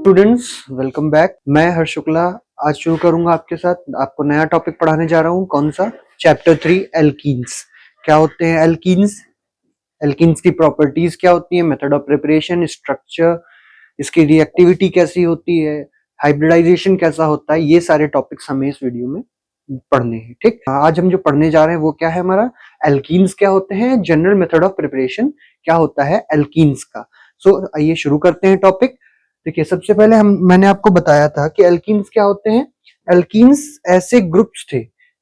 Students, welcome back. मैं हर्ष शुक्ला आज शुरू करूंगा आपके साथ। आपको नया टॉपिक पढ़ाने जा रहा हूं। कौन सा? Chapter 3 alkenes. क्या होते हैं एल्कीन्स? एल्कीन्स की प्रॉपर्टीज क्या होती है, मेथड ऑफ प्रिपरेशन, स्ट्रक्चर, इसकी रिएक्टिविटी कैसी होती है, हाइब्रिडाइजेशन कैसा होता है, ये सारे टॉपिक्स हमें इस वीडियो में पढ़ने हैं। ठीक, आज हम जो पढ़ने जा रहे हैं वो क्या है हमारा? एल्कीन्स क्या होते हैं, जनरल मेथड ऑफ प्रिपरेशन क्या होता है एल्कीन्स का। सो आइए शुरू करते हैं टॉपिक। देखिए, सबसे पहले मैंने आपको बताया था कि एल्कीन्स क्या होते हैं। एल्कीन्स ऐसे ग्रुप्स थे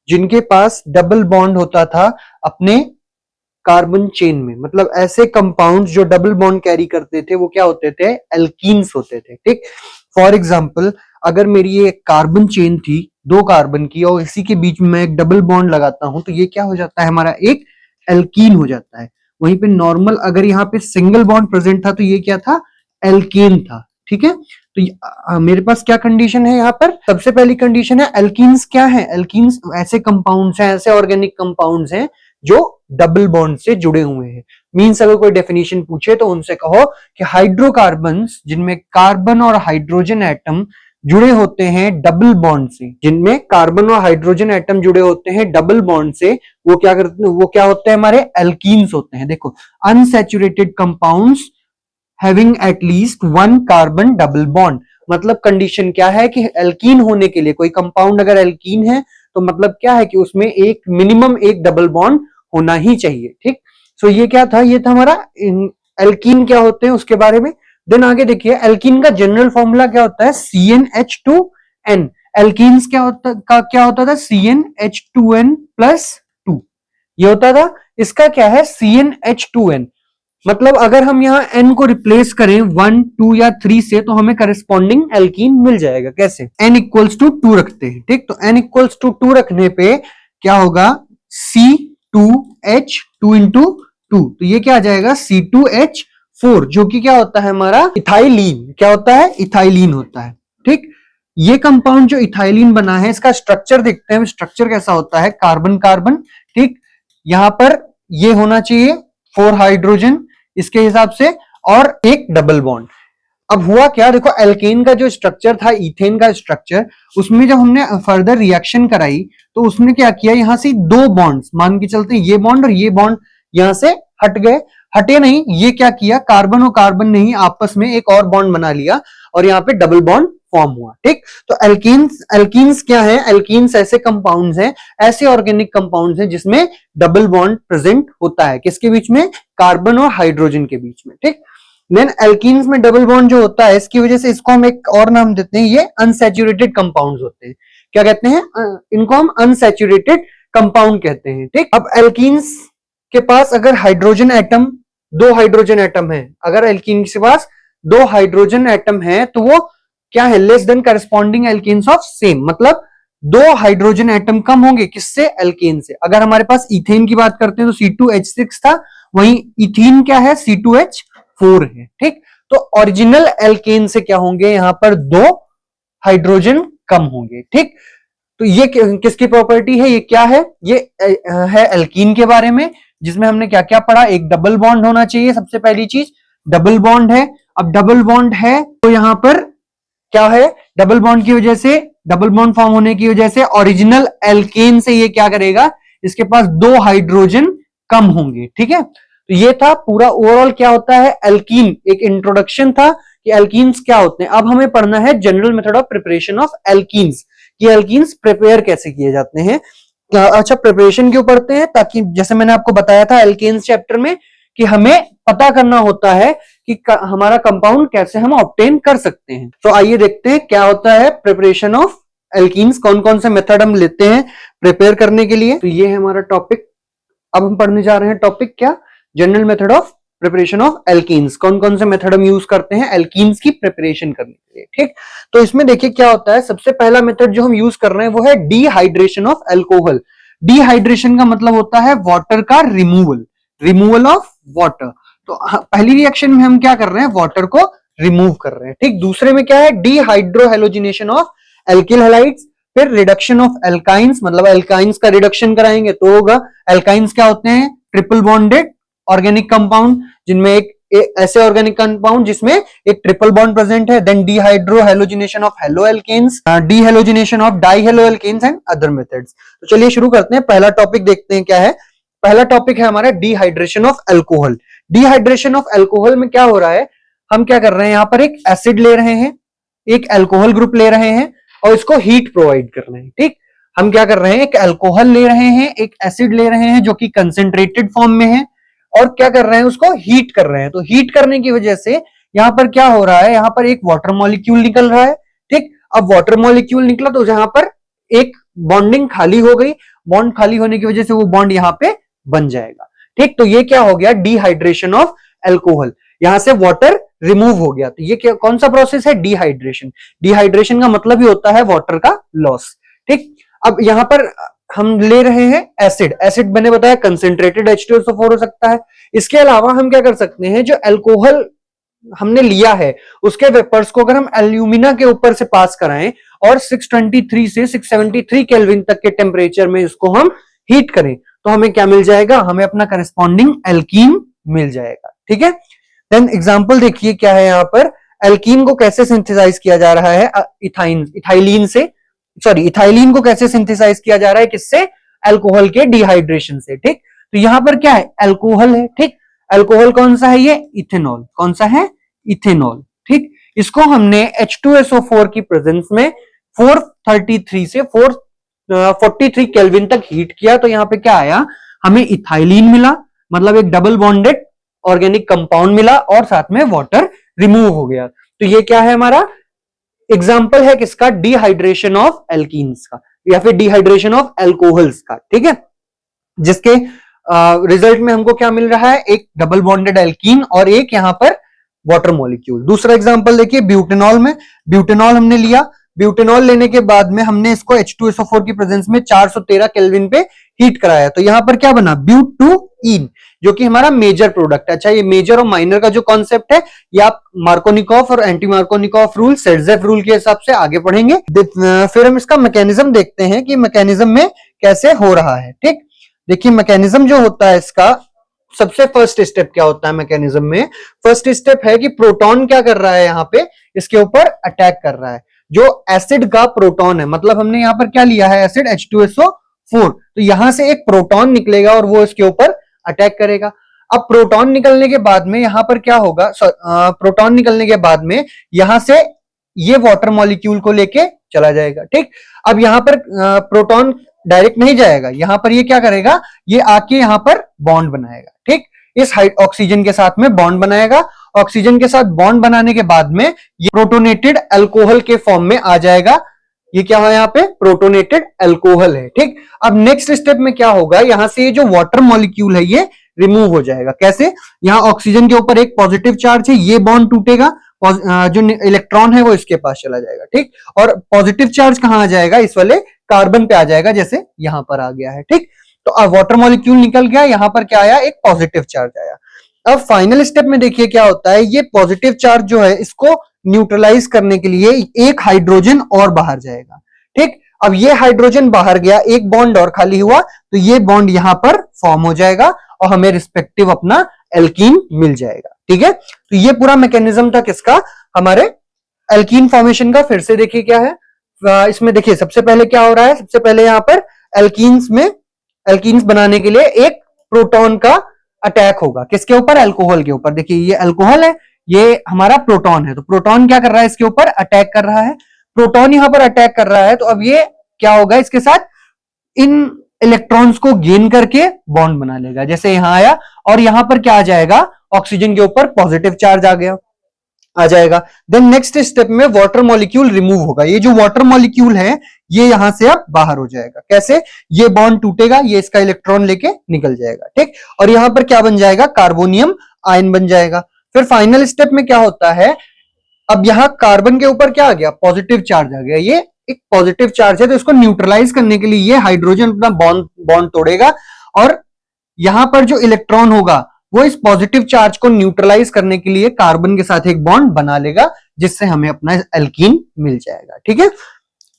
जिनके पास डबल बॉन्ड होता था अपने कार्बन चेन में। मतलब ऐसे कंपाउंड्स जो डबल बॉन्ड कैरी करते थे वो क्या होते थे? एल्कीन्स होते थे। ठीक, फॉर एग्जाम्पल अगर मेरी ये कार्बन चेन थी 2 कार्बन की और इसी के बीच में मैं एक डबल बॉन्ड लगाता हूं तो ये क्या हो जाता है हमारा? एक एल्कीन हो जाता है। वहीं पे नॉर्मल अगर यहाँ पे सिंगल बॉन्ड प्रेजेंट था तो ये क्या था? एल्केन था। ठीक है, तो मेरे पास क्या कंडीशन है यहाँ पर? सबसे पहली कंडीशन है एल्कीन्स क्या है? एल्कीन्स ऐसे कंपाउंड्स हैं, ऐसे ऑर्गेनिक कंपाउंड्स हैं जो डबल बॉन्ड से जुड़े हुए हैं। मींस अगर कोई डेफिनेशन पूछे तो उनसे कहो कि हाइड्रोकार्बन्स जिनमें कार्बन और हाइड्रोजन एटम जुड़े होते हैं डबल बॉन्ड से, जिनमें कार्बन और हाइड्रोजन एटम जुड़े होते हैं डबल बॉन्ड से, वो क्या करते हैं? वो क्या होते हैं हमारे? एल्कीन्स होते हैं। देखो, unsaturated compounds having at least 1 carbon double bond. मतलब कंडीशन क्या है कि एल्कीन होने के लिए, कोई कंपाउंड अगर एल्कीन है तो मतलब क्या है कि उसमें एक मिनिमम एक डबल बॉन्ड होना ही चाहिए। ठीक, सो ये क्या था? ये था हमारा एल्कीन क्या होते हैं उसके बारे में। देन आगे देखिए, एल्कीन का जनरल फॉर्मूला क्या होता है? CnH2n। एल्कीन्स क्या होता था? CnH2n प्लस 2 ये होता था। इसका क्या है? CnH2n। मतलब अगर हम यहाँ n को रिप्लेस करें 1, 2 या 3 से तो हमें करस्पॉन्डिंग एल्कीन मिल जाएगा। कैसे? n इक्वल्स टू 2 रखते हैं। ठीक, तो n इक्वल्स टू 2 रखने पे क्या होगा? C2H2 इंटू 2, तो ये क्या आ जाएगा? C2H4, जो कि क्या होता है हमारा? इथाइलीन। क्या होता है? इथाइलीन होता है। ठीक, ये कंपाउंड जो इथाइलीन बना है इसका स्ट्रक्चर देखते हैं। स्ट्रक्चर कैसा होता है? Carbon carbon. ठीक, यहां पर ये होना चाहिए 4 हाइड्रोजन इसके हिसाब से और एक डबल बॉन्ड। अब हुआ क्या? देखो, एल्केन का जो स्ट्रक्चर था, इथेन का स्ट्रक्चर, उसमें जब हमने फर्दर रिएक्शन कराई तो उसने क्या किया? यहां से 2 बॉन्ड्स मान के चलते हैं, ये बॉन्ड और ये बॉन्ड यहां से हट गए। हटे नहीं, ये क्या किया? कार्बन और कार्बन ने ही आपस में एक और बॉन्ड बना लिया और यहाँ पे डबल बॉन्ड फॉर्म हुआ। ठीक, तो एल्कीन्स क्या है? एल्कीन्स ऐसे कंपाउंड्स हैं, ऐसे ऑर्गेनिक कंपाउंड्स हैं जिसमें डबल बॉन्ड प्रेजेंट होता है। किसके बीच में? कार्बन और हाइड्रोजन के बीच में। ठीक, देन एल्कीन्स में डबल बॉन्ड जो होता है इसकी वजह से इसको हम एक और नाम देते हैं, ये अनसैचुरेटेड कंपाउंड्स होते हैं। क्या कहते हैं? इनको हम अनसैचुरेटेड कंपाउंड कहते हैं। ठीक, अब एल्कीन्स के पास अगर हाइड्रोजन एटम 2 हाइड्रोजन एटम है, अगर एल्कीन के पास 2 हाइड्रोजन एटम है तो वो क्या है? Less than corresponding alkenes of same. मतलब 2 हाइड्रोजन एटम कम होंगे किससे? एल्केन से। अगर हमारे पास इथेन की बात करते हैं तो C2H6 था, वहीं इथीन क्या है? C2H4 है। ठीक, तो ओरिजिनल एल्केन से क्या होंगे? यहां पर 2 हाइड्रोजन कम होंगे। ठीक, तो ये किसकी प्रॉपर्टी है? ये क्या है? ये है एल्कीन के बारे में, जिसमें हमने क्या क्या पढ़ा? एक डबल बॉन्ड होना चाहिए, सबसे पहली चीज डबल बॉन्ड है। अब डबल बॉन्ड है तो यहां पर क्या है? डबल बॉन्ड की वजह से, डबल बॉन्ड फॉर्म होने की वजह से ओरिजिनल एल्केन से ये क्या करेगा? इसके पास 2 हाइड्रोजन कम होंगे। ठीक है, तो ये था पूरा ओवरऑल क्या होता है एल्कीन। एक इंट्रोडक्शन था कि एल्कीन्स क्या होते हैं। अब हमें पढ़ना है general method of preparation of alkenes, कि एल्कीन्स प्रिपेयर कैसे किए जाते हैं। अच्छा, प्रिपरेशन क्यों पढ़ते हैं? ताकि जैसे मैंने आपको बताया था एल्केन्स चैप्टर में कि हमें पता करना होता है कि हमारा कंपाउंड कैसे हम ऑब्टेन कर सकते हैं। तो आइए देखते हैं क्या होता है प्रिपरेशन ऑफ एल्कीन्स, कौन कौन से मेथड हम लेते हैं प्रिपेयर करने के लिए। तो ये है हमारा टॉपिक। अब हम पढ़ने जा रहे हैं टॉपिक क्या? General method of preparation of alkenes. कौन कौन से मेथड हम यूज करते हैं एल्कीन्स की प्रिपरेशन करने के लिए। ठीक, तो इसमें देखिए क्या होता है। सबसे पहला मेथड जो हम यूज कर रहे हैं वो है डिहाइड्रेशन ऑफ अल्कोहल। डिहाइड्रेशन का मतलब होता है वाटर का रिमूवल ऑफ वाटर। तो पहली रिएक्शन में हम क्या कर रहे हैं? वाटर को रिमूव कर रहे हैं। ठीक, दूसरे में क्या है? Dehydrohalogenation of alkyl halides. फिर रिडक्शन ऑफ एल्काइंस, मतलब एल्काइंस का रिडक्शन कराएंगे तो होगा। एल्काइंस क्या होते हैं? ट्रिपल बॉन्डेड ऑर्गेनिक कंपाउंड जिनमें एक ऐसे ऑर्गेनिक कंपाउंड जिसमें एक ट्रिपल बॉन्ड प्रेजेंट है, then dehydrohalogenation of haloalkanes, dehalogenation of dihaloalkanes and other methods. तो चलिए शुरू करते हैं, पहला टॉपिक देखते हैं क्या है। पहला टॉपिक है हमारा dehydration of alcohol. Dehydration of alcohol में क्या हो रहा है, हम क्या कर रहे हैं, यहां पर एक एसिड ले रहे हैं, एक अल्कोहल ग्रुप ले रहे हैं और इसको हीट प्रोवाइड कर रहे हैं। ठीक, हम क्या कर रहे हैं, एक अल्कोहल ले रहे हैं, एक एसिड ले रहे हैं जो कि कंसेंट्रेटेड फॉर्म में है और क्या कर रहे हैं, उसको हीट कर रहे हैं। तो हीट करने की वजह से यहां पर क्या हो रहा है, यहां पर एक वाटर मॉलिक्यूल निकल रहा है। ठीक, अब वाटर मॉलिक्यूल निकला तो यहां पर एक बॉन्डिंग खाली हो गई, बॉन्ड खाली होने की वजह से वो बॉन्ड यहां पे बन जाएगा। ठीक, तो ये क्या हो गया, डिहाइड्रेशन ऑफ अल्कोहल, यहां से वाटर रिमूव हो गया। तो ये क्या, कौन सा प्रोसेस है, डिहाइड्रेशन। डिहाइड्रेशन का मतलब ही होता है वाटर का लॉस। ठीक, अब यहां पर हम ले रहे हैं एसिड, एसिड मैंने बताया कंसेंट्रेटेड H2SO4 हो सकता है। इसके अलावा हम क्या कर सकते हैं, जो अल्कोहल हमने लिया है उसके वेपर्स को अगर हम एल्यूमिना के ऊपर से पास कराएं और 623 से 673 केल्विन तक के टेम्परेचर में इसको हम हीट करें तो हमें क्या मिल जाएगा, हमें अपना करस्पॉन्डिंग एल्कीन मिल जाएगा। ठीक है, देन एग्जांपल देखिए क्या है, यहां पर एल्कीन को कैसे सिंथेसाइज किया जा रहा है, इथाइलीन से, सॉरी इथाइलीन को कैसे सिंथेसाइज किया जा रहा है, किससे, अल्कोहल के डिहाइड्रेशन से। ठीक, तो यहां पर क्या है, अल्कोहल है। ठीक, अल्कोहल कौन सा है, ये इथेनॉल, कौन सा है, इथेनॉल। ठीक, इसको हमने H2SO4 की प्रेजेंस में 433 से 443 केल्विन तक हीट किया तो यहां पे क्या आया, हमें इथाइलीन मिला, मतलब एक डबल बॉन्डेड ऑर्गेनिक कंपाउंड मिला और साथ में वाटर रिमूव हो गया। तो ये क्या है, हमारा एग्जाम्पल है किसका, डिहाइड्रेशन ऑफ एल्कीन्स का या फिर डिहाइड्रेशन ऑफ अल्कोहल्स का। ठीक है, जिसके रिजल्ट में हमको क्या मिल रहा है, एक डबल बॉन्डेड एल्कीन और एक यहां पर वाटर मॉलिक्यूल। दूसरा एग्जांपल देखिए ब्यूटेनॉल में, ब्यूटेनॉल हमने लिया, ब्यूटेनॉल लेने के बाद में हमने इसको H2SO4 की प्रेजेंस में 413 केल्विन पे हीट कराया तो यहां पर क्या बना, ब्यूटूइन, जो कि हमारा मेजर प्रोडक्ट है। अच्छा, ये मेजर और माइनर का जो कॉन्सेप्ट है ये आप मार्कोनिकॉफ और एंटी मार्कोनिकॉफ रूल, सेडजेफ रूल के हिसाब से आगे पढ़ेंगे। फिर हम इसका मैकेनिज्म देखते हैं कि मैकेनिज्म में कैसे हो रहा है। ठीक, देखिए मैकेनिज्म जो होता है इसका, सबसे फर्स्ट स्टेप क्या होता है मैकेनिज्म में, फर्स्ट स्टेप है कि प्रोटॉन क्या कर रहा है, यहां पे इसके ऊपर अटैक कर रहा है। जो एसिड का प्रोटॉन है, मतलब हमने यहां पर क्या लिया है, एसिड H2SO4, तो यहां से एक प्रोटॉन निकलेगा और वो इसके ऊपर अटैक करेगा। अब प्रोटॉन निकलने के बाद में यहां पर क्या होगा, प्रोटॉन निकलने के बाद में यहां से ये वाटर मॉलिक्यूल को लेके चला जाएगा। ठीक, अब यहां पर प्रोटॉन डायरेक्ट नहीं जाएगा, यहां पर ये क्या करेगा, ये आके यहां पर बॉन्ड बनाएगा। ठीक, इस ऑक्सीजन के साथ में बॉन्ड बनाएगा, ऑक्सीजन के साथ बॉन्ड बनाने के बाद में ये प्रोटोनेटेड अल्कोहल के फॉर्म में आ जाएगा। ये क्या है, यहाँ पे प्रोटोनेटेड अल्कोहल है। ठीक, अब नेक्स्ट स्टेप में क्या होगा, यहां से ये जो वाटर मॉलिक्यूल है ये रिमूव हो जाएगा। कैसे, यहां ऑक्सीजन के ऊपर एक पॉजिटिव चार्ज है, ये बॉन्ड टूटेगा, जो इलेक्ट्रॉन है वो इसके पास चला जाएगा। ठीक, और पॉजिटिव चार्ज कहां आ जाएगा, इस वाले कार्बन पे आ जाएगा, जैसे यहां पर आ गया है। ठीक, तो अब वाटर मॉलिक्यूल निकल गया, यहां पर क्या आया, एक पॉजिटिव चार्ज आया। अब फाइनल स्टेप में देखिए क्या होता है, ये पॉजिटिव चार्ज जो है इसको न्यूट्रलाइज करने के लिए एक हाइड्रोजन और बाहर जाएगा। ठीक, अब ये हाइड्रोजन बाहर गया, एक बॉन्ड और खाली हुआ तो ये बॉन्ड यहां पर फॉर्म हो जाएगा और हमें रिस्पेक्टिव अपना एल्कीन मिल जाएगा। ठीक है, तो ये पूरा मैकेनिज्म था किसका, हमारे एल्कीन फॉर्मेशन का। फिर से देखिए क्या है इसमें, देखिए सबसे पहले क्या हो रहा है, सबसे पहले यहां पर एल्कीन्स में, एल्कीन्स बनाने के लिए एक प्रोटॉन का अटैक होगा, किसके ऊपर, अल्कोहल के ऊपर। देखिए ये अल्कोहल है, ये हमारा प्रोटॉन है, तो प्रोटॉन क्या कर रहा है, इसके ऊपर अटैक कर रहा है, प्रोटॉन यहां पर अटैक कर रहा है। तो अब ये क्या होगा, इसके साथ इन इलेक्ट्रॉन्स को गेन करके बॉन्ड बना लेगा, जैसे यहां आया और यहां पर क्या आ जाएगा, ऑक्सीजन के ऊपर पॉजिटिव चार्ज आ जाएगा। देन नेक्स्ट स्टेप में वाटर मॉलिक्यूल रिमूव होगा, ये जो वाटर मॉलिक्यूल है ये यहां से अब बाहर हो जाएगा। कैसे, ये बॉन्ड टूटेगा, ये इसका इलेक्ट्रॉन लेके निकल जाएगा। ठीक, और यहां पर क्या बन जाएगा, कार्बोनियम आयन बन जाएगा। फिर फाइनल स्टेप में क्या होता है, अब यहां कार्बन के ऊपर क्या आ गया, पॉजिटिव चार्ज आ गया, ये एक पॉजिटिव चार्ज है तो इसको न्यूट्रलाइज करने के लिए ये हाइड्रोजन अपना बॉन्ड तोड़ेगा और यहां पर जो इलेक्ट्रॉन होगा वो इस पॉजिटिव चार्ज को न्यूट्रलाइज करने के लिए कार्बन के साथ एक बॉन्ड बना लेगा, जिससे हमें अपना एल्कीन मिल जाएगा। ठीक है,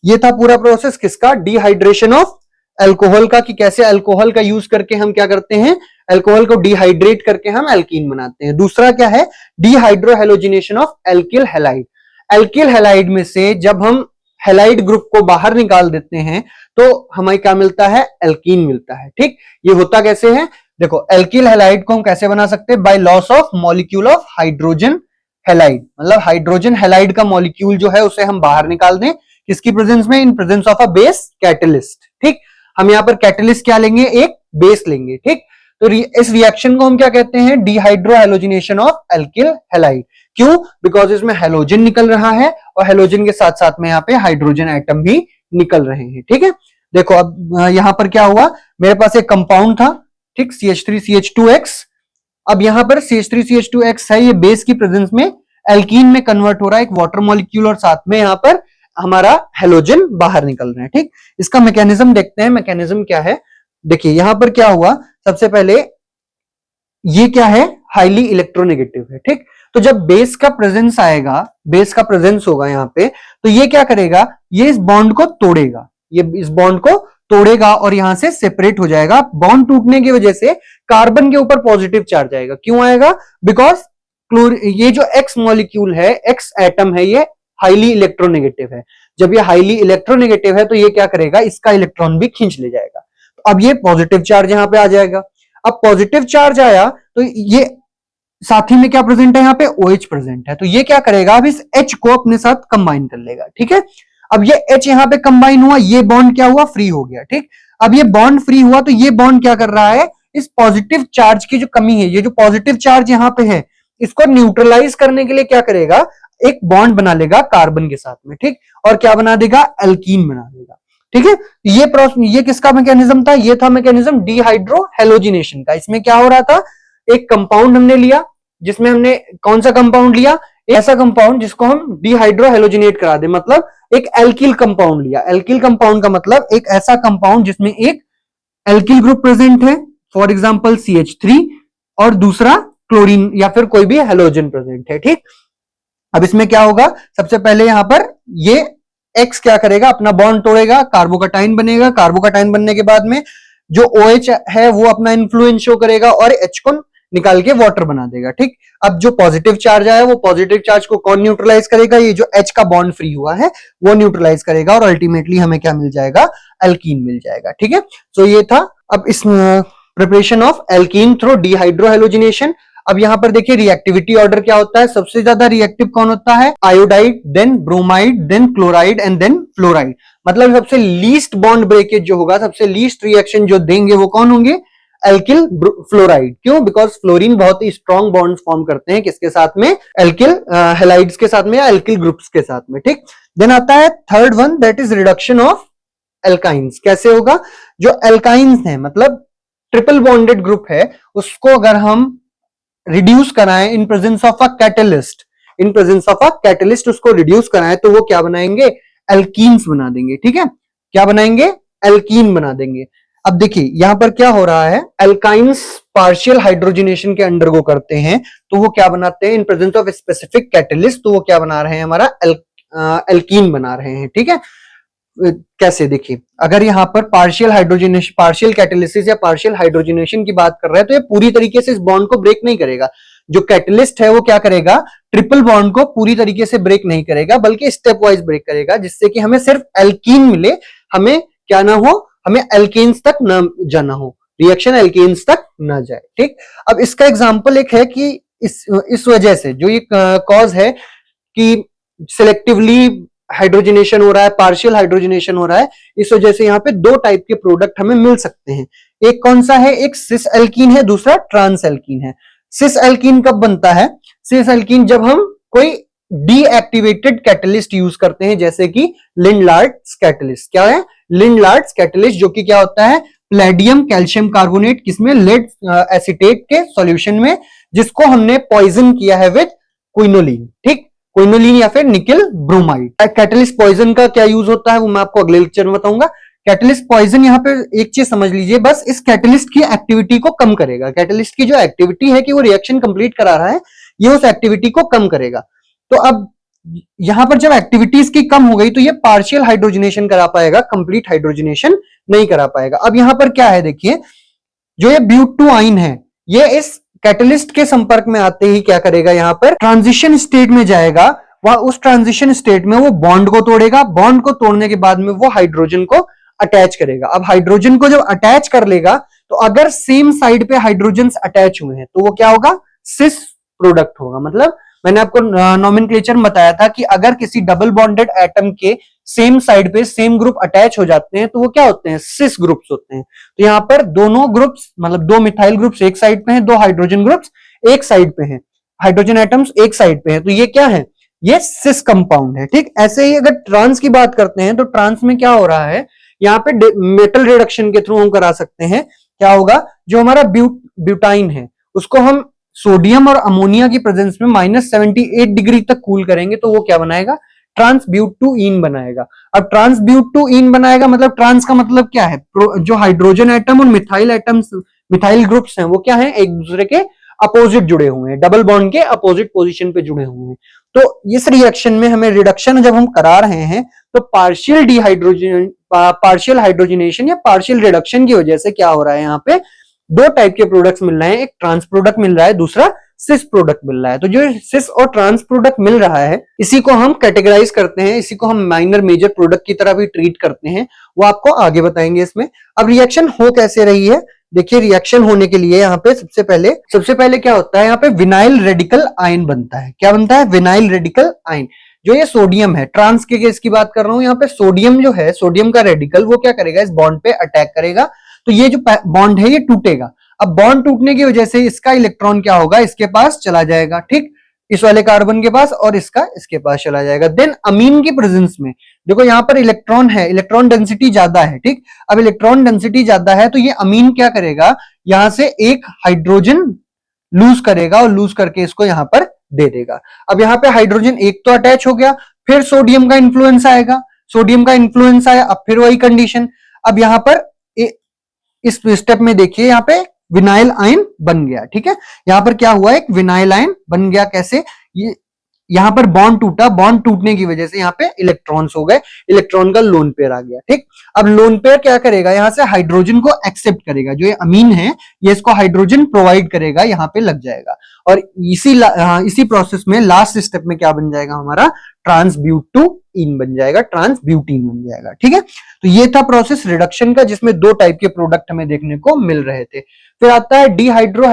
ये था पूरा प्रोसेस किसका, डिहाइड्रेशन ऑफ अल्कोहल का, कि कैसे अल्कोहल का यूज करके हम क्या करते हैं, अल्कोहल को डिहाइड्रेट करके हम एल्कीन बनाते हैं। दूसरा क्या है, dehydrohalogenation of alkyl halide. Alkyl halide में से जब हम हैलाइड ग्रुप को बाहर निकाल देते हैं तो हमें क्या मिलता है, एल्कीन मिलता है। ठीक, ये होता कैसे है, देखो एल्किल हैलाइड को हम कैसे बना सकते हैं, by loss of molecule of hydrogen halide, मतलब हाइड्रोजन हैलाइड का मॉलिक्यूल जो है उसे हम बाहर निकाल दें, किसकी प्रेजेंस में, इन presence of a base catalyst. ठीक, हम यहां पर कैटलिस्ट क्या लेंगे, एक बेस लेंगे। ठीक, तो इस रिएक्शन को हम क्या कहते हैं, डिहाइड्रोहेलोजिनेशन ऑफ एल्किल हैलाइड। क्यों, बिकॉज इसमें हेलोजन निकल रहा है और हेलोजन के साथ साथ में यहाँ पे हाइड्रोजन एटम भी निकल रहे हैं। ठीक है, देखो अब यहां पर क्या हुआ, मेरे पास एक कंपाउंड था, ठीक, CH3CH2X। अब यहां पर CH3CH2X है, ये बेस की प्रेजेंस में एल्कीन में कन्वर्ट हो रहा है, एक वाटर मॉलिक्यूल, और साथ में यहां पर हमारा हेलोजन बाहर निकल रहे हैं। ठीक, इसका मैकेनिज्म देखते हैं, मैकेनिज्म क्या है। देखिए यहां पर क्या हुआ, सबसे पहले ये क्या है, हाईली इलेक्ट्रोनेगेटिव है। ठीक, तो जब बेस का प्रेजेंस आएगा, बेस का प्रेजेंस होगा यहां पे, तो ये क्या करेगा, ये इस बॉन्ड को तोड़ेगा, ये इस बॉन्ड को तोड़ेगा और यहां से सेपरेट हो जाएगा। बॉन्ड टूटने की वजह से कार्बन के ऊपर पॉजिटिव चार्ज आएगा। क्यों आएगा, बिकॉज ये जो एक्स मॉलिक्यूल है, एक्स एटम है, ये हाईली इलेक्ट्रोनेगेटिव है। जब ये हाईली इलेक्ट्रोनेगेटिव है तो ये क्या करेगा, इसका इलेक्ट्रॉन भी खींच ले जाएगा। तो अब ये पॉजिटिव चार्ज यहां पे आ जाएगा। अब पॉजिटिव चार्ज आया तो ये साथी में क्या प्रेजेंट है, यहाँ पे OH प्रेजेंट है, तो ये क्या करेगा, अब इस H को अपने साथ कंबाइन कर लेगा। ठीक है, अब ये H यहाँ पे कंबाइन हुआ, ये बॉन्ड क्या हुआ, फ्री हो गया। ठीक, अब ये बॉन्ड फ्री हुआ तो ये बॉन्ड क्या कर रहा है, इस पॉजिटिव चार्ज की जो कमी है, ये जो पॉजिटिव चार्ज यहाँ पे है, इसको न्यूट्रलाइज करने के लिए क्या करेगा, एक बॉन्ड बना लेगा कार्बन के साथ में। ठीक, और क्या बना देगा, एल्कीन बना देगा। ठीक है, ये किसका मैकेनिज्म था, ये था मैकेनिज्म डिहाइड्रोहेलोजिनेशन का। इसमें क्या हो रहा था, एक कंपाउंड हमने लिया, जिसमें हमने कौन सा कंपाउंड लिया, ऐसा कंपाउंड जिसको हम डिहाइड्रोहेलोजिनेट करा दे, मतलब एक एल्किल कंपाउंड लिया। एल्किल कंपाउंड का मतलब एक ऐसा कंपाउंड जिसमें एक एल्किल ग्रुप प्रेजेंट है, फॉर एग्जांपल CH3, और दूसरा क्लोरीन या फिर कोई भी हेलोजन प्रेजेंट है। ठीक, अब इसमें क्या होगा, सबसे पहले यहां पर ये X क्या करेगा, अपना बॉन्ड तोड़ेगा, कार्बोकैटायन बनेगा। कार्बोकैटायन बनने के बाद में जो OH है वो अपना इन्फ्लुएंस शो करेगा और H को निकाल के वाटर बना देगा। ठीक, अब जो पॉजिटिव चार्ज आया वो पॉजिटिव चार्ज को कौन न्यूट्रलाइज करेगा, ये जो H का बॉन्ड फ्री हुआ है वो न्यूट्रलाइज करेगा और अल्टीमेटली हमें क्या मिल जाएगा, एल्कीन मिल जाएगा। ठीक है, तो ये था अब इस preparation of alkene through dehydrohalogenation. अब यहां पर देखिए रिएक्टिविटी ऑर्डर क्या होता है, सबसे ज्यादा रिएक्टिव कौन होता है, iodide, then bromide, then chloride and then fluoride. मतलब सबसे लीस्ट बॉन्ड ब्रेकेज जो होगा, सबसे लीस्ट रिएक्शन जो देंगे वो कौन होंगे, एल्किल फ्लोराइड। क्यों, बिकॉज फ्लोरीन बहुत ही स्ट्रॉन्ग बॉन्ड्स फॉर्म करते हैं, किसके साथ में, एल्किल हैलाइड्स के साथ में या एल्किल ग्रुप्स के साथ में। ठीक, देन आता है third one, that is reduction of alkynes. कैसे होगा, जो एल्काइंस है मतलब ट्रिपल बॉन्डेड ग्रुप है, उसको अगर हम रिड्यूस कराएं इन presence of a catalyst, in presence of a catalyst उसको रिड्यूस कराएं तो वो क्या बनाएंगे, एल्कीन्स बना देंगे। ठीक है, क्या बनाएंगे, एल्कीन बना देंगे। अब देखिए यहां पर क्या हो रहा है, एल्काइंस पार्शियल हाइड्रोजनेशन के अंडरगो करते हैं तो वो क्या बनाते हैं, in presence of specific catalyst, तो वो क्या बना रहे हैं, हमारा एल्कीन बना रहे हैं। ठीक है, कैसे, देखिए अगर यहां पर पार्शियल हाइड्रोजनेशन, पार्शियल कैटलिसिस या पार्शियल हाइड्रोजनेशन की बात कर रहे हैं तो ये पूरी तरीके से इस बॉन्ड को ब्रेक नहीं करेगा। जो कैटलिस्ट है वो क्या करेगा, ट्रिपल बॉन्ड को पूरी तरीके से ब्रेक नहीं करेगा बल्कि स्टेप वाइज ब्रेक करेगा, जिससे कि हमें सिर्फ एल्कीन मिले, हमें क्या ना हो, हमें एल्केन्स तक ना जाना हो, रिएक्शन एल्केन्स तक ना जाए। ठीक, अब इसका एग्जांपल एक है कि इस वजह से जो ये कॉज है कि सिलेक्टिवली हाइड्रोजनेशन हो रहा है, पार्शियल हाइड्रोजनेशन हो रहा है, इस वजह से यहाँ पे दो टाइप के प्रोडक्ट हमें मिल सकते हैं। एक कौन सा है, एक सिस एल्कीन है, दूसरा ट्रांस एल्कीन है। सिस एल्कीन कब बनता है, सिस एल्कीन जब हम कोई डीएक्टिवेटेड कैटलिस्ट यूज करते हैं, जैसे कि लिंडलार्ड्स कैटलिस्ट। क्या है, लिंडलार्ड्स कैटलिस्ट, जो कि क्या होता है, प्लेडियम कैल्शियम कार्बोनेट, किसमें, लेड एसीटेट के सॉल्यूशन में, जिसको हमने पॉइजन किया है विद क्विनोलिन। ठीक, क्विनोलिन या फिर निकेल ब्रोमाइड। कैटलिस्ट पॉइजन का क्या यूज होता है वो मैं आपको अगले लेक्चर में बताऊंगा। कैटलिस्ट पॉइजन, यहाँ पे एक चीज समझ लीजिए, बस इस कैटलिस्ट की एक्टिविटी को कम करेगा। कैटलिस्ट की जो एक्टिविटी है कि वो रिएक्शन कंप्लीट करा रहा है, ये उस एक्टिविटी को कम करेगा। तो अब यहां पर जब एक्टिविटीज की कम हो गई तो ये पार्शियल हाइड्रोजनेशन करा पाएगा, कंप्लीट हाइड्रोजनेशन नहीं करा पाएगा। अब यहां पर क्या है देखिए, जो ये ब्यूट टू आइन है ये इस कैटलिस्ट के संपर्क में आते ही क्या करेगा, यहां पर ट्रांजिशन स्टेट में जाएगा, वह उस ट्रांजिशन स्टेट में वो बॉन्ड को तोड़ेगा, बॉन्ड को तोड़ने के बाद में वो हाइड्रोजन को अटैच करेगा। अब हाइड्रोजन को जब अटैच कर लेगा तो अगर सेम साइड पे हाइड्रोजन अटैच हुए हैं तो वो क्या होगा, सिस प्रोडक्ट होगा। मतलब मैंने आपको नोमेनक्लेचर में बताया था कि अगर किसी डबल बॉन्डेड एटम के सेम साइड पे सेम ग्रुप अटैच हो जाते हैं तो वो क्या होते हैं, सिस ग्रुप्स होते हैं। तो यहां पर दोनों ग्रुप्स मतलब दो मिथाइल ग्रुप्स एक साइड पे हैं, दो हाइड्रोजन ग्रुप्स एक साइड पे हैं, हाइड्रोजन एटम्स एक साइड पे हैं, तो ये क्या है, ये सिस कंपाउंड है। ठीक, ऐसे ही अगर ट्रांस की बात करते हैं तो ट्रांस में क्या हो रहा है, यहाँ पे मेटल रिडक्शन के थ्रू हम करा सकते हैं। क्या होगा, जो हमारा ब्यूटाइन है उसको हम सोडियम और अमोनिया की प्रेजेंस में -78 डिग्री तक कूल करेंगे तो वो क्या बनाएगा, ट्रांस ब्यूट टू इन बनाएगा। अब ट्रांस ब्यूट टू इन बनाएगा मतलब ट्रांस का मतलब क्या है, जो हाइड्रोजन एटम और मिथाइल एटम्स मिथाइल ग्रुप्स हैं वो क्या है, एक दूसरे के अपोजिट जुड़े हुए हैं, डबल बॉन्ड के अपोजिट पोजीशन पे जुड़े हुए हैं। तो इस रिएक्शन में हमें रिडक्शन जब हम करा रहे हैं तो पार्शियल हाइड्रोजनेशन या पार्शियल रिडक्शन की वजह से क्या हो रहा है, यहाँ पे दो टाइप के प्रोडक्ट्स मिल रहे हैं, एक ट्रांस प्रोडक्ट मिल रहा है, दूसरा सिस प्रोडक्ट मिल रहा है। तो जो सिस और ट्रांस प्रोडक्ट मिल रहा है इसी को हम कैटेगराइज करते हैं, इसी को हम माइनर मेजर प्रोडक्ट की तरह भी ट्रीट करते हैं, वो आपको आगे बताएंगे इसमें। अब रिएक्शन हो कैसे रही है, देखिए रिएक्शन होने के लिए यहाँ पे सबसे पहले क्या होता है, यहाँ पे विनाइल रेडिकल आयन बनता है। क्या बनता है, विनाइल रेडिकल आयन। जो ये सोडियम है, ट्रांस के केस की बात कर रहा हूं, यहाँ पे सोडियम जो है, सोडियम का रेडिकल वो क्या करेगा, इस बॉन्ड पे अटैक करेगा, तो ये जो बॉन्ड है ये टूटेगा। अब बॉन्ड टूटने की वजह से इसका इलेक्ट्रॉन क्या होगा, इसके पास चला जाएगा, ठीक, इस वाले कार्बन के पास, और इसका इसके पास चला जाएगा। देन अमीन की प्रेजेंस में देखो यहाँ पर इलेक्ट्रॉन है, इलेक्ट्रॉन डेंसिटी ज्यादा है, ठीक। अब इलेक्ट्रॉन डेंसिटी ज्यादा है तो ये अमीन क्या करेगा, यहां से एक हाइड्रोजन लूज करेगा और लूज करके इसको यहां पर दे देगा। अब यहाँ पे हाइड्रोजन एक तो अटैच हो गया, फिर सोडियम का इन्फ्लुएंस आएगा, सोडियम का इन्फ्लुएंस आया, अब फिर वही कंडीशन। अब यहाँ पर इस स्टेप में देखिए यहाँ पे विनाइल आयन बन गया, ठीक है। यहाँ पर क्या हुआ, एक विनाइल आयन बन गया, कैसे, ये यहाँ पर बॉन्ड टूटा, बॉन्ड टूटने की वजह से यहाँ पे इलेक्ट्रॉन्स हो गए, इलेक्ट्रॉन का लोन पेयर आ गया, ठीक। अब लोन पेयर क्या करेगा, यहाँ से हाइड्रोजन को एक्सेप्ट करेगा, जो ये अमीन है ये इसको हाइड्रोजन प्रोवाइड करेगा, यहाँ पे लग जाएगा, और इसी प्रोसेस में लास्ट स्टेप में क्या बन जाएगा हमारा, ट्रांसब्यूटोइन बन जाएगा, ट्रांसब्यूटीन बन जाएगा, ठीक है। तो ये था प्रोसेस रिडक्शन का, जिसमें दो टाइप के प्रोडक्ट हमें देखने को मिल रहे थे। फिर आता है dehydro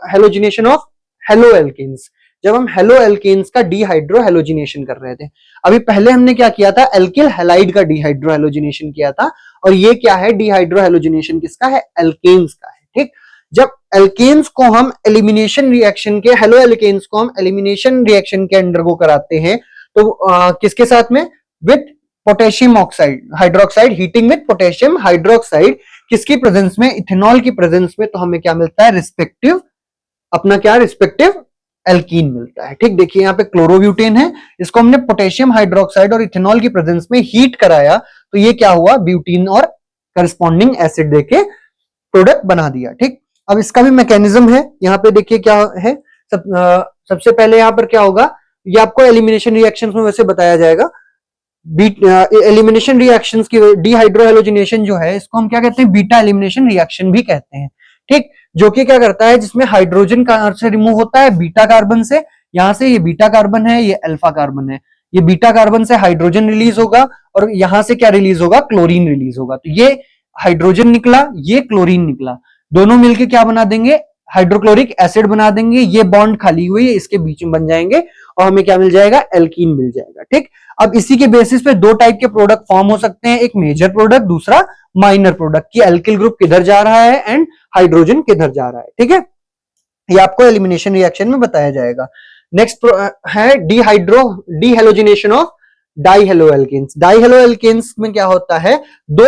halogenation of haloalkanes. जब हम हेलो एल्केन्स का डिहाइड्रो हेलोजिनेशन कर रहे थे, अभी पहले हमने क्या किया था, एल्किल हैलाइड का डिहाइड्रो हेलोजिनेशन किया था, और ये क्या है, डिहाइड्रो हेलोजिनेशन किसका है, एल्केन्स का है, ठीक। जब एल्केन्स को हम एलिमिनेशन रिएक्शन के, हेलो एल्केन्स को हम एलिमिनेशन रिएक्शन के अंडरगो कराते हैं तो किसके साथ में, with potassium oxide hydroxide, heating with potassium hydroxide, किसकी प्रेजेंस में, इथेनॉल की प्रेजेंस में, तो हमें क्या मिलता है, रिस्पेक्टिव अपना क्या, रिस्पेक्टिव एल्कीन मिलता है, ठीक। देखिए यहाँ पे क्लोरोब्यूटेन है, इसको हमने पोटेशियम हाइड्रोक्साइड और इथेनॉल की प्रेजेंस में हीट कराया तो ये क्या हुआ, ब्यूटीन और करस्पॉन्डिंग एसिड देके प्रोडक्ट बना दिया, ठीक। अब इसका भी मैकेनिज्म है, यहाँ पे देखिए क्या है, सबसे पहले यहाँ पर क्या होगा, ये आपको एलिमिनेशन रिएक्शंस में वैसे बताया जाएगा। एलिमिनेशन रिएक्शंस की डिहाइड्रो हेलोजिनेशन जो है इसको हम क्या कहते हैं, बीटा एलिमिनेशन रिएक्शन भी कहते हैं, ठीक। जो कि क्या करता है, जिसमें हाइड्रोजन से रिमूव होता है बीटा कार्बन से, यहां से ये बीटा कार्बन है, ये अल्फा कार्बन है, ये बीटा कार्बन से हाइड्रोजन रिलीज होगा और यहां से क्या रिलीज होगा, क्लोरीन रिलीज होगा। तो ये हाइड्रोजन निकला, ये क्लोरीन निकला, दोनों मिलके क्या बना देंगे, हाइड्रोक्लोरिक एसिड बना देंगे, ये बॉन्ड खाली हुई है इसके बीच में बन जाएंगे और हमें क्या मिल जाएगा, एल्कीन मिल जाएगा, ठीक। अब इसी के बेसिस पे दो टाइप के प्रोडक्ट फॉर्म हो सकते हैं, एक मेजर प्रोडक्ट, दूसरा माइनर प्रोडक्ट, की एल्किल ग्रुप किधर जा रहा है एंड हाइड्रोजन किधर जा रहा है, ठीक है। ये आपको एलिमिनेशन रिएक्शन में बताया जाएगा। नेक्स्ट है डिहेलोजिनेशन ऑफ डाइहेलोएल्केन्स। डाइहेलोएल्केन्स में क्या होता है, दो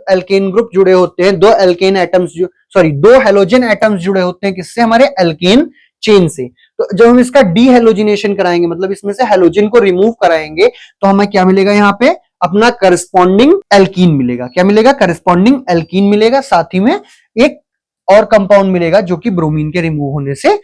एल्केन ग्रुप जुड़े होते हैं, दो एल्केन एटम्स दो हेलोजन एटम्स जुड़े होते हैं, किससे, हमारे एल्केन चेन से। तो जब हम इसका डीहेलोजिनेशन कराएंगे, मतलब इसमें से हेलोजन को रिमूव कराएंगे, तो हमें क्या मिलेगा, यहाँ पे अपना करस्पॉन्डिंग एल्कीन मिलेगा। क्या मिलेगा, करस्पॉन्डिंग एल्कीन मिलेगा, साथ ही में एक और कंपाउंड मिलेगा जो कि ब्रोमीन के रिमूव होने से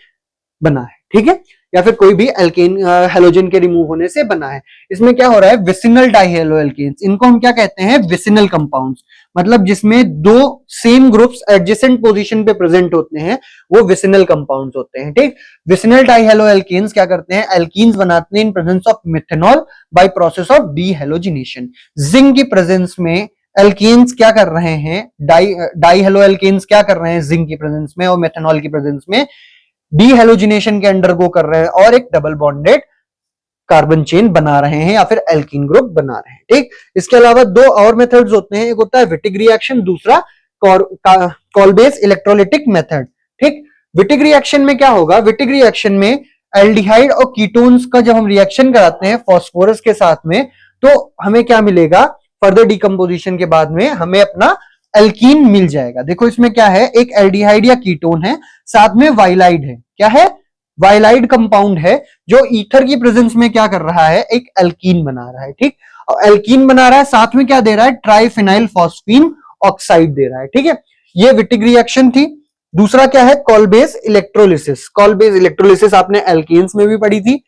बना है, ठीक है। या फिर कोई भी एल्केन हेलोजन के रिमूव होने से बना है। इसमें क्या हो रहा है, विसिनल डाइहेलोएल्केन्स, इनको हम क्या कहते हैं, विसिनल कंपाउंड्स, मतलब जिसमें दो सेम ग्रुप्स एडजेसेंट पोजीशन पे प्रेजेंट होते हैं वो विसिनल कंपाउंड्स होते हैं। ठीक, विसिनल डाइहेलोएल्केन्स क्या करते हैं, एल्कीन्स बनाते हैं in presence of methanol by process of dehalogenation. Zinc की प्रेजेंस में एल्कीन्स क्या कर रहे हैं, डाइहेलोएल्केन्स क्या कर रहे हैं जिंक की प्रेजेंस में और मेथनॉल की प्रेजेंस में, डीहेलोजिनेशन के अंडरगो कर रहे हैं और एक डबल बॉन्डेड कार्बन चेन बना रहे हैं या फिर एल्कीन ग्रुप बना रहे हैं। ठीक, इसके अलावा दो और मेथड्स होते हैं, एक होता है विटिक रिएक्शन, दूसरा कॉलबेस इलेक्ट्रोलिटिक मेथड। ठीक, विटिक रिएक्शन में क्या होगा, विटिक रिएक्शन में एल्डिहाइड और कीटोन्स का जब हम रिएक्शन कराते हैं फास्फोरस के साथ में, तो हमें क्या मिलेगा, फर्दर डिकम्पोजिशन के बाद में हमें अपना एल्कीन मिल जाएगा। देखो इसमें क्या है, एक एल्डिहाइड या कीटोन है, साथ में वाइलाइड है, क्या है, वाइलाइड कंपाउंड है जो ईथर की प्रेजेंस में क्या कर रहा है, एक एल्कीन बना रहा है। ठीक, और एल्कीन बना रहा है, साथ में क्या दे रहा है, ट्राइफिनाइल फॉस्फीन ऑक्साइड दे रहा है। ठीक है, ये विटिक रिएक्शन थी। दूसरा क्या है, कॉलबेस इलेक्ट्रोलिसिस। कॉलबेस इलेक्ट्रोलिसिस आपने एल्कीन्स में भी पढ़ी थी।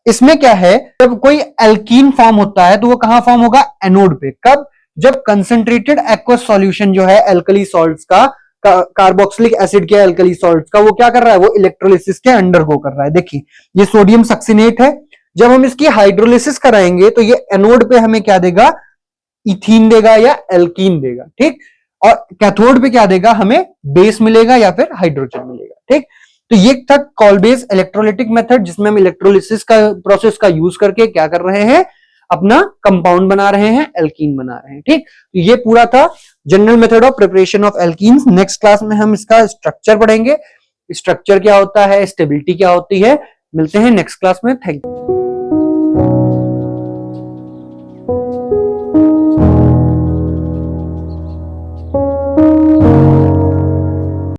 इसमें क्या है, जब कोई एल्कीन फॉर्म होता है तो वो कहां फॉर्म होगा, एनोड पे। कब, जब कंसंट्रेटेड एक्वस सॉल्यूशन जो है एल्कली सॉल्ट्स का, कार्बोक्सिलिक एसिड के एल्कली सॉल्ट्स का, वो क्या कर रहा है, वो इलेक्ट्रोलिसिस के अंडरगो कर रहा है। देखिए ये सोडियम सक्सिनेट है, जब हम इसकी हाइड्रोलिसिस कराएंगे तो ये एनोड पे हमें क्या देगा, इथीन देगा या एल्कीन देगा। ठीक, और कैथोड पे क्या देगा, हमें बेस मिलेगा या फिर हाइड्रोजन मिलेगा। ठीक, तो ये था कॉलबेस इलेक्ट्रोलिटिक मेथड, जिसमें हम इलेक्ट्रोलिसिस का प्रोसेस का यूज करके क्या कर रहे हैं, अपना कंपाउंड बना रहे हैं, एल्कीन बना रहे हैं। ठीक, तो ये पूरा था general method of preparation of alkenes. Next class में हम इसका स्ट्रक्चर पढ़ेंगे, स्ट्रक्चर क्या होता है, स्टेबिलिटी क्या होती है। मिलते हैं नेक्स्ट क्लास में, थैंक यू।